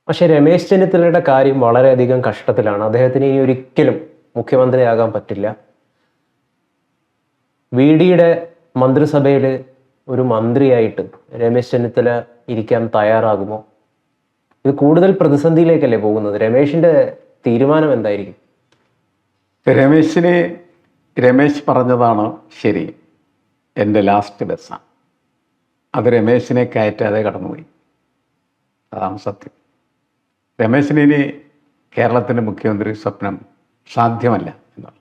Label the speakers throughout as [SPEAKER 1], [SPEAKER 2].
[SPEAKER 1] പക്ഷെ രമേശ് ചെന്നിത്തലയുടെ കാര്യം വളരെയധികം കഷ്ടത്തിലാണ്. അദ്ദേഹത്തിന് ഇനി ഒരിക്കലും മുഖ്യമന്ത്രിയാകാൻ പറ്റില്ല. വി ഡിയുടെ മന്ത്രിസഭയിൽ ഒരു മന്ത്രിയായിട്ട് രമേശ് ചെന്നിത്തല ഇരിക്കാൻ തയ്യാറാകുമോ? ഇത് കൂടുതൽ പ്രതിസന്ധിയിലേക്കല്ലേ പോകുന്നത്? രമേശിന്റെ തീരുമാനം എന്തായിരിക്കും?
[SPEAKER 2] രമേശ് പറഞ്ഞതാണ് ശരി. എൻ്റെ ലാസ്റ്റ് ബസ്സാണ്. അത് രമേശിനെ കയറ്റാതെ കടന്നുപോയി. അതാണ് സത്യം. രമേശിന് ഇനി കേരളത്തിൻ്റെ മുഖ്യമന്ത്രി സ്വപ്നം സാധ്യമല്ല എന്നാണ്.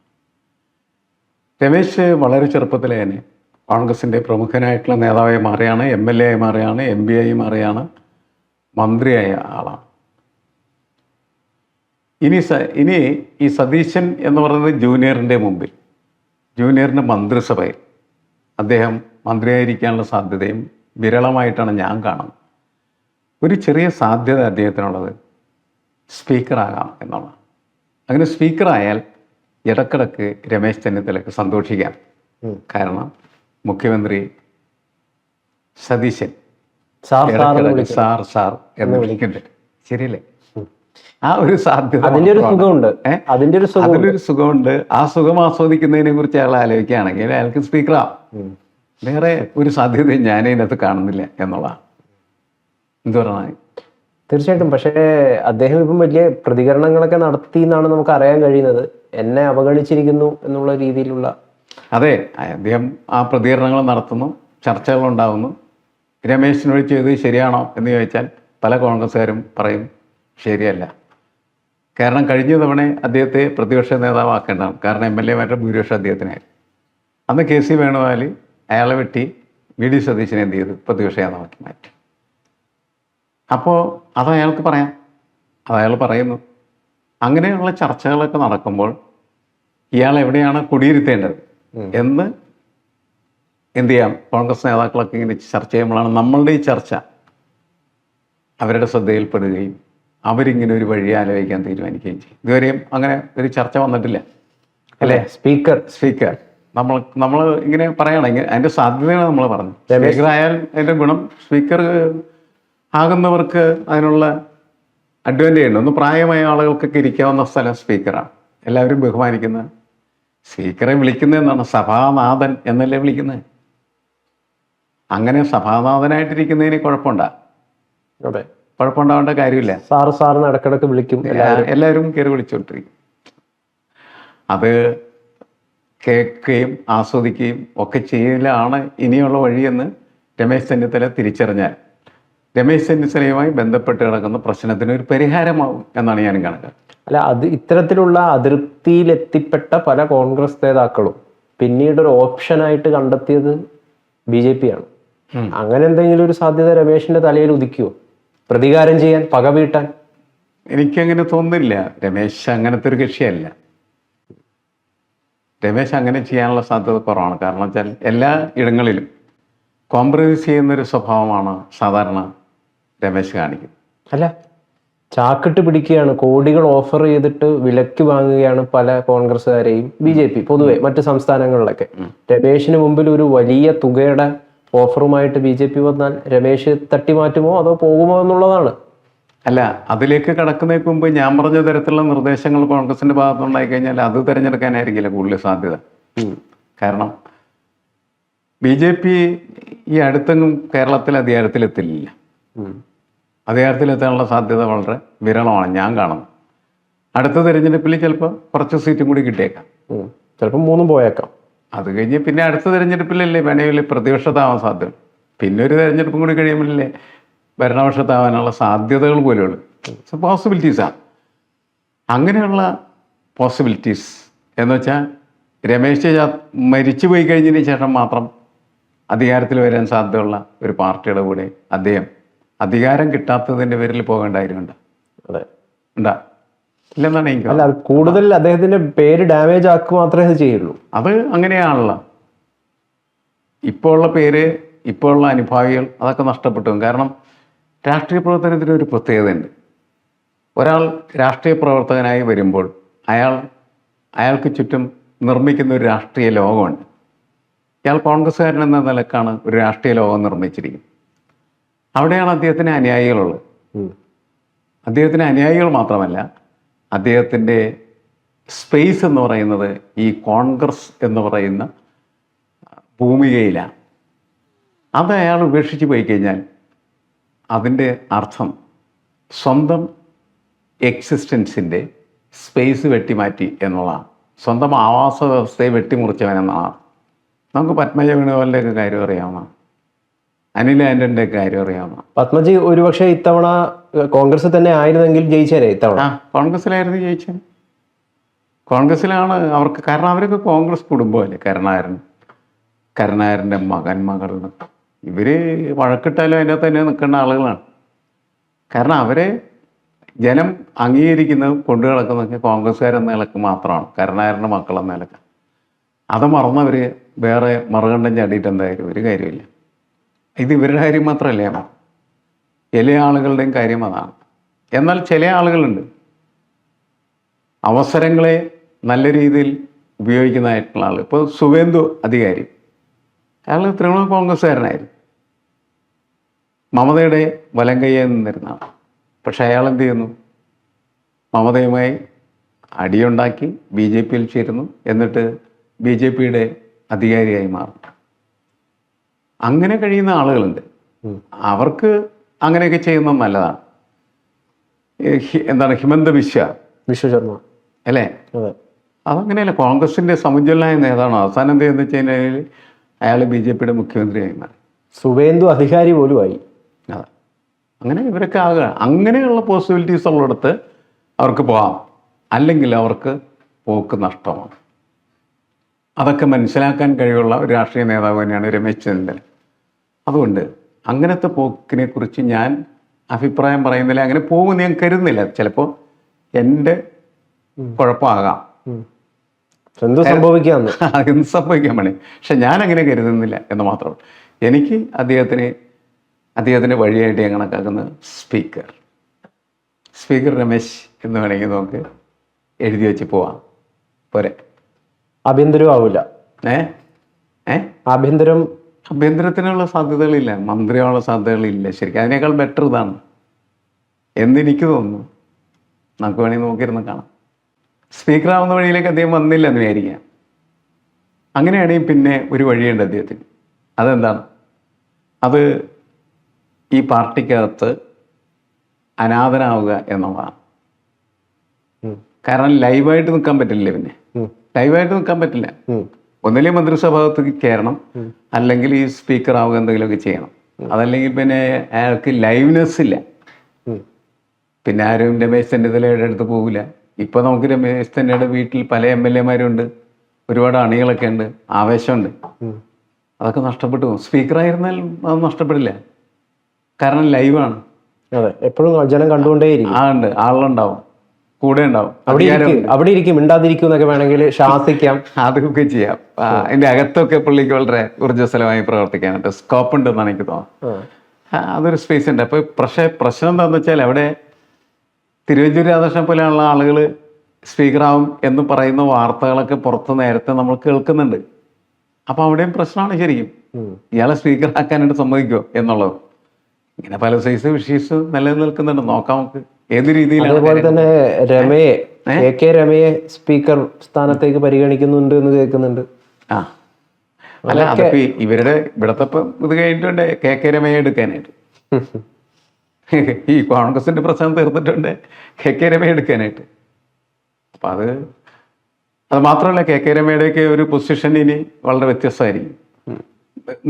[SPEAKER 2] രമേശ് വളരെ ചെറുപ്പത്തിലെ തന്നെ കോൺഗ്രസിൻ്റെ പ്രമുഖനായിട്ടുള്ള നേതാവായി മാറിയാണ്, MLA ആയി മാറിയാണ്, MP ആയി മാറിയാണ്, മന്ത്രിയായ ആളാണ്. ഇനി ഈ സതീശൻ എന്ന് പറയുന്നത് ജൂനിയറിൻ്റെ മന്ത്രിസഭയിൽ അദ്ദേഹം മന്ത്രിയായിരിക്കാനുള്ള സാധ്യതയും വിരളമായിട്ടാണ് ഞാൻ കാണുന്നത്. ഒരു ചെറിയ സാധ്യത അദ്ദേഹത്തിനുള്ളത് സ്പീക്കറാകാം എന്നുള്ളതാണ്. അങ്ങനെ സ്പീക്കറായാൽ ഇടക്കിടക്ക് രമേശ് ചെന്നിത്തലയ്ക്ക് സന്തോഷിക്കാം. കാരണം മുഖ്യമന്ത്രി സതീശൻ സാർ എന്ന് വിളിക്കുന്നുണ്ട്. ശരിയല്ലേ? ആ ഒരു സാധ്യത,
[SPEAKER 1] അതിൻ്റെ ഒരു
[SPEAKER 2] സുഖമുണ്ട്. ആ സുഖം ആസ്വദിക്കുന്നതിനെ കുറിച്ച് അയാൾ ആലോചിക്കുകയാണെങ്കിൽ അയാൾക്ക് സ്പീക്കറാവും. വേറെ ഒരു സാധ്യതയും ഞാൻ ഇതിനകത്ത് കാണുന്നില്ല എന്നുള്ളതാണ്. എന്തു പറഞ്ഞാൽ
[SPEAKER 1] തീർച്ചയായിട്ടും. പക്ഷേ അദ്ദേഹം ഇപ്പം വലിയ പ്രതികരണങ്ങളൊക്കെ നടത്തി എന്നാണ് നമുക്ക് അറിയാൻ കഴിയുന്നത്. എന്നെ അവഗണിച്ചിരിക്കുന്നു എന്നുള്ള രീതിയിലുള്ള.
[SPEAKER 2] അതെ, അദ്ദേഹം ആ പ്രതികരണങ്ങൾ നടത്തുന്നു, ചർച്ചകളുണ്ടാകുന്നു. രമേശിനോട് ചെയ്ത് ശരിയാണോ എന്ന് ചോദിച്ചാൽ പല കോൺഗ്രസ്സുകാരും പറയും ശരിയല്ല. കാരണം കഴിഞ്ഞ തവണ അദ്ദേഹത്തെ പ്രതിപക്ഷ നേതാവാക്കേണ്ടതാണ്. കാരണം MLA മാരുടെ ഭൂരിപക്ഷം അദ്ദേഹത്തിനായിരുന്നു. അന്ന് KC വേണുഗോപാൽ അയാളെ വെട്ടി VD സതീശനെ എന്ത് ചെയ്തു? പ്രതിപക്ഷ നേതാവാക്കി മാറ്റി. അപ്പോൾ അത് അയാൾക്ക് പറയാം, അതയാൾ പറയുന്നു. അങ്ങനെയുള്ള ചർച്ചകളൊക്കെ നടക്കുമ്പോൾ ഇയാൾ എവിടെയാണ് കുടിയിരുത്തേണ്ടത് എന്ന് എന്ത് ചെയ്യാം? കോൺഗ്രസ് നേതാക്കളൊക്കെ ഇങ്ങനെ ചർച്ച ചെയ്യുമ്പോഴാണ് നമ്മളുടെ ഈ ചർച്ച അവരുടെ ശ്രദ്ധയിൽപ്പെടുകയും അവരിങ്ങനെ ഒരു വഴി ആലോചിക്കാൻ തീരുമാനിക്കുകയും ചെയ്യും. ഇതുവരെയും അങ്ങനെ ഒരു ചർച്ച വന്നിട്ടില്ല അല്ലേ? സ്പീക്കർ നമ്മൾ ഇങ്ങനെ പറയണമെങ്കിൽ അതിൻ്റെ സാധ്യതയാണ് നമ്മൾ പറഞ്ഞു. സ്പീക്കർ ആയാൽ അതിൻ്റെ ഗുണം, സ്പീക്കർ ആകുന്നവർക്ക് അതിനുള്ള അഡ്വാൻറ്റേജ് ഉണ്ട്. ഒന്ന് പ്രായമായ ആളുകൾക്കൊക്കെ ഇരിക്കാവുന്ന സ്ഥലം സ്പീക്കറാണ്. എല്ലാവരും ബഹുമാനിക്കുന്ന സ്പീക്കറെ വിളിക്കുന്നതെന്നാണ് സഭാനാഥൻ എന്നല്ലേ വിളിക്കുന്നത്. അങ്ങനെ സഭാനാഥനായിട്ടിരിക്കുന്നതിന് കുഴപ്പമുണ്ടാവേണ്ട കാര്യമില്ല.
[SPEAKER 1] സാറിന് ഇടക്കിടക്ക് വിളിക്കും,
[SPEAKER 2] എല്ലാവരും കയറി വിളിച്ചുകൊണ്ടിരിക്കും. അത് കേൾക്കുകയും ആസ്വദിക്കുകയും ഒക്കെ ചെയ്യലാണ് ഇനിയുള്ള വഴിയെന്ന് രമേശ് ചെന്നിത്തല തിരിച്ചറിഞ്ഞാൽ രമേശ് ചെന്നിത്തലയുമായി ബന്ധപ്പെട്ട് കിടക്കുന്ന പ്രശ്നത്തിന് ഒരു പരിഹാരമാവും എന്നാണ് ഞാൻ കണക്കാക്കുന്നത്.
[SPEAKER 1] അല്ല, അത് ഇത്തരത്തിലുള്ള അതിർത്തിയിലെത്തിപ്പെട്ട പല കോൺഗ്രസ് നേതാക്കളും പിന്നീട് ഒരു ഓപ്ഷനായിട്ട് കണ്ടെത്തിയത് BJP ആണ്. അങ്ങനെ എന്തെങ്കിലും ഒരു സാധ്യത രമേശിന്റെ തലയിൽ ഉദിക്കുമോ? പ്രതികാരം ചെയ്യാൻ, പക വീട്ടാൻ?
[SPEAKER 2] എനിക്കങ്ങനെ തോന്നുന്നില്ല. രമേശ് അങ്ങനത്തെ ഒരു കക്ഷിയല്ല. രമേശ് അങ്ങനെ ചെയ്യാനുള്ള സാധ്യത കുറവാണ്. കാരണം വെച്ചാൽ എല്ലാ ഇടങ്ങളിലും കോംപ്രമൈസ് ചെയ്യുന്നൊരു സ്വഭാവമാണ് സാധാരണ രമേശ് കാണിക്കുന്നത്.
[SPEAKER 1] അല്ല, ചാക്കിട്ട് പിടിക്കുകയാണ്, കോടികൾ ഓഫർ ചെയ്തിട്ട് വിലക്ക് വാങ്ങുകയാണ് പല കോൺഗ്രസ്സുകാരെയും BJP പൊതുവെ മറ്റ് സംസ്ഥാനങ്ങളിലൊക്കെ. രമേശിന് മുമ്പിൽ ഒരു വലിയ തുകയുടെ ഓഫറുമായിട്ട് BJP വന്നാൽ രമേശ് തട്ടിമാറ്റുമോ അതോ പോകുമോ എന്നുള്ളതാണ്.
[SPEAKER 2] അല്ല, അതിലേക്ക് കടക്കുന്നതിന് മുമ്പ് ഞാൻ പറഞ്ഞ തരത്തിലുള്ള നിർദ്ദേശങ്ങൾ കോൺഗ്രസിന്റെ ഭാഗത്തുനിന്നുണ്ടായി കഴിഞ്ഞാൽ അത് തിരഞ്ഞെടുക്കാനായിരിക്കില്ല കൂടുതൽ സാധ്യത. കാരണം BJP ഈ അടുത്തെങ്ങും കേരളത്തിൽ അധികാരത്തിലെത്തില്ല. അധികാരത്തിലെത്താനുള്ള സാധ്യത വളരെ വിരളമാണ് ഞാൻ കാണുന്നത്. അടുത്ത തിരഞ്ഞെടുപ്പിൽ ചിലപ്പോൾ കുറച്ച് സീറ്റും കൂടി കിട്ടിയേക്കാം,
[SPEAKER 1] ചിലപ്പോൾ 3 പോയേക്കാം.
[SPEAKER 2] അത് കഴിഞ്ഞ് പിന്നെ അടുത്ത തിരഞ്ഞെടുപ്പിലല്ലേ വേണമെങ്കിൽ പ്രതിപക്ഷത്താവാൻ സാധ്യത. പിന്നെ ഒരു തിരഞ്ഞെടുപ്പും കൂടി കഴിയുമ്പോഴല്ലേ ഭരണപക്ഷത്താവാനുള്ള സാധ്യതകൾ പോലെയുള്ളൂ. പോസിബിലിറ്റീസാണ്. അങ്ങനെയുള്ള പോസിബിലിറ്റീസ് എന്ന് വെച്ചാൽ രമേശ് മരിച്ചു പോയി കഴിഞ്ഞതിന് ശേഷം മാത്രം അധികാരത്തിൽ വരാൻ സാധ്യതയുള്ള ഒരു പാർട്ടിയുടെ കൂടെ അദ്ദേഹം അധികാരം കിട്ടാത്തതിൻ്റെ പേരിൽ പോകേണ്ട കാര്യമുണ്ട്.
[SPEAKER 1] അതെ,
[SPEAKER 2] ഉണ്ടാ ഇല്ലെന്നാണ് എനിക്ക്.
[SPEAKER 1] അല്ല, കൂടുതൽ അദ്ദേഹത്തിന്റെ പേര് ഡാമേജ് ആക്കുക മാത്രമേ അത് ചെയ്യുള്ളൂ.
[SPEAKER 2] അത് അങ്ങനെയാണല്ലോ. ഇപ്പോൾ ഉള്ള പേര്, ഇപ്പോൾ ഉള്ള അനുഭാവികൾ അതൊക്കെ നഷ്ടപ്പെട്ടു. കാരണം രാഷ്ട്രീയ പ്രവർത്തനത്തിന് ഒരു പ്രത്യേകതയുണ്ട്. ഒരാൾ രാഷ്ട്രീയ പ്രവർത്തകനായി വരുമ്പോൾ അയാൾക്ക് ചുറ്റും നിർമ്മിക്കുന്ന ഒരു രാഷ്ട്രീയ ലോകമുണ്ട്. ഇയാൾ കോൺഗ്രസ്സുകാരൻ എന്ന നിലക്കാണ് ഒരു രാഷ്ട്രീയ ലോകം നിർമ്മിച്ചിരിക്കുന്നത്. അവിടെയാണ് അദ്ദേഹത്തിന് അനുയായികളുള്ളത്. അദ്ദേഹത്തിന് അനുയായികൾ മാത്രമല്ല, അദ്ദേഹത്തിൻ്റെ സ്പേസ് എന്ന് പറയുന്നത് ഈ കോൺഗ്രസ് എന്ന് പറയുന്ന ഭൂമികയിലാണ്. അത് അയാൾ ഉപേക്ഷിച്ച് പോയി കഴിഞ്ഞാൽ അതിൻ്റെ അർത്ഥം സ്വന്തം എക്സിസ്റ്റൻസിൻ്റെ സ്പേസ് വെട്ടിമാറ്റി എന്നുള്ളതാണ്. സ്വന്തം ആവാസ വ്യവസ്ഥയെ വെട്ടിമുറിച്ചവനെന്നാണ്. നമുക്ക് പത്മജ വേണുഗോപാലിൻ്റെയൊക്കെ കാര്യം അറിയാവുന്നതാണ്, അനിൽ ആൻ്റണിൻ്റെയൊക്കെ കാര്യം അറിയാവുന്ന.
[SPEAKER 1] പത്മജി ഒരുപക്ഷെ ഇത്തവണ കോൺഗ്രസ് തന്നെ ആയിരുന്നെങ്കിൽ ജയിച്ചേനെ ഇത്തവണ.
[SPEAKER 2] കോൺഗ്രസ്സിലായിരുന്നു ജയിച്ചത്. കോൺഗ്രസ്സിലാണ് അവർക്ക്, കാരണം അവരൊക്കെ കോൺഗ്രസ് കുടുംബമല്ലേ. കരുണാകരൻ്റെ മകൾ ഇവർ വഴക്കിട്ടാലും അതിൻ്റെ അകത്ത് തന്നെ നിൽക്കേണ്ട ആളുകളാണ്. കാരണം അവരെ ജനം അംഗീകരിക്കുന്നത് കൊണ്ടു കിടക്കുന്നതൊക്കെ കോൺഗ്രസ്സുകാരെന്ന നിലക്ക് മാത്രമാണ്, കരുണാകരൻ്റെ മക്കളെന്ന നിലക്ക്. അത് മറന്നവർ വേറെ മറുകണ്ഠം ചാടിയിട്ട് എന്തായാലും ഒരു കാര്യമില്ല. ഇത് ഇവരുടെ കാര്യം മാത്രമല്ല, ചില ആളുകളുടെയും കാര്യം അതാണ്. എന്നാൽ ചില ആളുകളുണ്ട് അവസരങ്ങളെ നല്ല രീതിയിൽ ഉപയോഗിക്കുന്നതായിട്ടുള്ള ആൾ. ഇപ്പോൾ സുവേന്ദു അധികാരി, അയാൾ തൃണമൂൽ കോൺഗ്രസ്സുകാരനായിരുന്നു, മമതയുടെ വലം കയ്യിൽ നിന്നിരുന്ന ആൾ. പക്ഷെ അയാൾ എന്ത് ചെയ്യുന്നു, മമതയുമായി അടിയുണ്ടാക്കി BJP-യിൽ ചേരുന്നു, എന്നിട്ട് BJP-യുടെ അധികാരിയായി മാറും. അങ്ങനെ കഴിയുന്ന ആളുകളുണ്ട്. അവർക്ക് അങ്ങനെയൊക്കെ ചെയ്യുന്നത് നല്ലതാണ്. എന്താണ് ഹിമന്ത
[SPEAKER 1] വിശ്വശർമ്മ
[SPEAKER 2] അല്ലേ? അതങ്ങനെയല്ല, കോൺഗ്രസിൻ്റെ സമുജ്വലനായ നേതാവാണ്. അവസാനം എന്ത് ചെയ്യുന്ന വെച്ച് കഴിഞ്ഞാൽ അയാൾ BJP-യുടെ മുഖ്യമന്ത്രിയായി മാറി,
[SPEAKER 1] സുവേന്ദു അധികാരി പോലും ആയി.
[SPEAKER 2] അതെ, അങ്ങനെ ഇവരൊക്കെ ആകുക. അങ്ങനെയുള്ള പോസിബിലിറ്റീസ് ഉള്ളിടത്ത് അവർക്ക് പോകാം, അല്ലെങ്കിൽ അവർക്ക് പോക്ക് നഷ്ടമാണ്. അതൊക്കെ മനസ്സിലാക്കാൻ കഴിവുള്ള ഒരു രാഷ്ട്രീയ നേതാവ് തന്നെയാണ് രമേശ് ചെന്നിത്തല. അതുകൊണ്ട് അങ്ങനത്തെ പോക്കിനെ കുറിച്ച് ഞാൻ അഭിപ്രായം പറയുന്നില്ല, അങ്ങനെ പോകുമെന്ന് ഞാൻ കരുതുന്നില്ല. ചിലപ്പോൾ എൻ്റെ കുഴപ്പമാകാം,
[SPEAKER 1] എന്ത് സംഭവിക്കാൻ
[SPEAKER 2] വേണ്ടി, പക്ഷെ ഞാൻ അങ്ങനെ കരുതുന്നില്ല എന്ന് മാത്രം. എനിക്ക് അദ്ദേഹത്തിന് വഴിയായിട്ട് ഞാൻ കണക്കാക്കുന്നത് സ്പീക്കർ രമേശ് എന്ന് വേണമെങ്കിൽ നമുക്ക് എഴുതി വെച്ച് പോവാം, പോരെ.
[SPEAKER 1] ആഭ്യന്തരം ആവില്ല.
[SPEAKER 2] ആഭ്യന്തരത്തിനുള്ള സാധ്യതകളില്ല, മന്ത്രിയാനുള്ള സാധ്യതകളില്ല. ശരിക്കും അതിനേക്കാൾ ബെറ്റർ ഇതാണ് എന്നെനിക്ക് തോന്നുന്നു. നമുക്ക് വേണമെങ്കിൽ നോക്കിയിരുന്ന് കാണാം. സ്പീക്കറാവുന്ന വഴിയിലേക്ക് അദ്ദേഹം വന്നില്ല എന്ന് വിചാരിക്കാം. അങ്ങനെയാണെങ്കിൽ പിന്നെ ഒരു വഴിയുണ്ട് അദ്ദേഹത്തിന്. അതെന്താണ്? അത് ഈ പാർട്ടിക്കകത്ത് അനാഥനാവുക എന്നുള്ളതാണ്. കാരണം ലൈവായിട്ട് നിൽക്കാൻ പറ്റില്ല. പിന്നെ ലൈവായിട്ട് നിൽക്കാൻ പറ്റില്ല. ഒന്നില്ലെങ്കിൽ മന്ത്രിസഭാഗത്തേക്ക് കയറണം, അല്ലെങ്കിൽ ഈ സ്പീക്കർ ആവുക, എന്തെങ്കിലുമൊക്കെ ചെയ്യണം. അതല്ലെങ്കിൽ പിന്നെ അയാൾക്ക് ലൈവ്നെസ് ഇല്ല. പിന്നെ ആരും രമേശ് ചെന്നിത്തലയുടെ അടുത്ത് പോകില്ല. ഇപ്പോൾ നമുക്ക് രമേശ് ചെന്നിത്തലയുടെ വീട്ടിൽ പല MLA-മാരുണ്ട്, ഒരുപാട് അണികളൊക്കെ ഉണ്ട്, ആവേശമുണ്ട്. അതൊക്കെ നഷ്ടപ്പെട്ടു പോകും. സ്പീക്കറായിരുന്നാൽ അത് നഷ്ടപ്പെടില്ല, കാരണം ലൈവാണ്.
[SPEAKER 1] അതെ, എപ്പോഴും ജനം കണ്ടുകൊണ്ടേയിരിക്കും.
[SPEAKER 2] ഉണ്ട്, ആളുണ്ടാവും, കൂടെ ഉണ്ടാവും.
[SPEAKER 1] അവിടെ ഇരിക്കും, മിണ്ടാതിരിക്കും എന്നൊക്കെ വേണമെങ്കിൽ ശാസിക്കാം,
[SPEAKER 2] അതൊക്കെ ചെയ്യാം. അതിൻ്റെ അകത്തൊക്കെ പുള്ളിക്ക് വളരെ ഊർജ്ജസ്വലമായി പ്രവർത്തിക്കാനായിട്ട് സ്കോപ്പ് ഉണ്ടെന്നാണ് എനിക്ക് തോന്നുന്നത്. അതൊരു സ്പേസ് ഉണ്ട്. അപ്പോൾ പ്രശ്നം എന്താണെന്ന് വെച്ചാൽ അവിടെ തിരുവഞ്ചൂർ രാധാകൃഷ്ണൻ പോലെയുള്ള ആളുകൾ സ്പീക്കറാവും എന്ന് പറയുന്ന വാർത്തകളൊക്കെ പുറത്ത് നേരത്തെ നമ്മൾ കേൾക്കുന്നുണ്ട്. അപ്പോൾ അവിടെയും പ്രശ്നമാണ് ശരിക്കും. ഇയാളെ സ്പീക്കറാക്കാനായിട്ട് സമ്മതിക്കുമോ എന്നുള്ളത്. ഇങ്ങനെ പല സൈസ് വിഷയസ് നിലനിൽക്കുന്നുണ്ട്. നോക്കാം നമുക്ക് ഏത് രീതിയിലാണ്.
[SPEAKER 1] അതുപോലെ തന്നെ KK രമയെ സ്പീക്കർ സ്ഥാനത്തേക്ക് പരിഗണിക്കുന്നുണ്ട് എന്ന് കേൾക്കുന്നുണ്ട്.
[SPEAKER 2] അല്ല, അതൊക്കെ ഇവരുടെ ഇവിടത്തെ ഇത് കഴിഞ്ഞിട്ടുണ്ട് KK രമയെ എടുക്കാനായിട്ട്. ഈ കോൺഗ്രസിന്റെ പ്രശ്നം തീർത്തിട്ടുണ്ട് KK രമയെ എടുക്കാനായിട്ട്. അപ്പം അത് മാത്രമല്ല, KK രമയുടെയൊക്കെ ഒരു പൊസിഷൻ ഇനി വളരെ വ്യത്യസ്തമായിരിക്കും.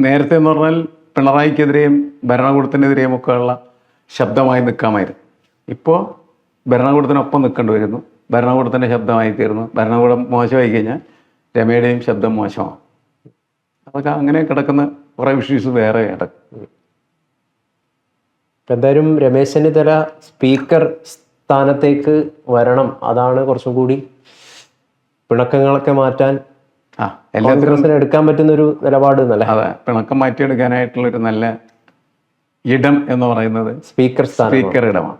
[SPEAKER 2] നേരത്തെ എന്ന് പറഞ്ഞാൽ പിണറായിക്കെതിരെയും ഭരണകൂടത്തിനെതിരെയും ഒക്കെ ഉള്ള ശബ്ദമായി നിൽക്കാമായിരുന്നു. ഇപ്പോൾ ഭരണകൂടത്തിനൊപ്പം നിൽക്കേണ്ടി വരുന്നു, ഭരണകൂടത്തിൻ്റെ ശബ്ദമായി തീർന്നു. ഭരണകൂടം മോശമായി കഴിഞ്ഞാൽ രമയുടെയും ശബ്ദം മോശമാണ്. അതൊക്കെ അങ്ങനെ കിടക്കുന്ന കുറേ ഇഷ്യൂസ് വേറെ കിടക്കും.
[SPEAKER 1] എന്തായാലും രമേശ് ചെന്നിത്തല സ്പീക്കർ സ്ഥാനത്തേക്ക് വരണം. അതാണ് കുറച്ചും കൂടി പിണക്കങ്ങളൊക്കെ മാറ്റാൻ കോൺഗ്രസിന് എടുക്കാൻ പറ്റുന്ന ഒരു നിലപാട്. അതെ,
[SPEAKER 2] പിണക്കം മാറ്റിയെടുക്കാനായിട്ടുള്ളൊരു നല്ല ഇടം എന്ന് പറയുന്നത്
[SPEAKER 1] സ്പീക്കർ
[SPEAKER 2] ഇടമാണ്.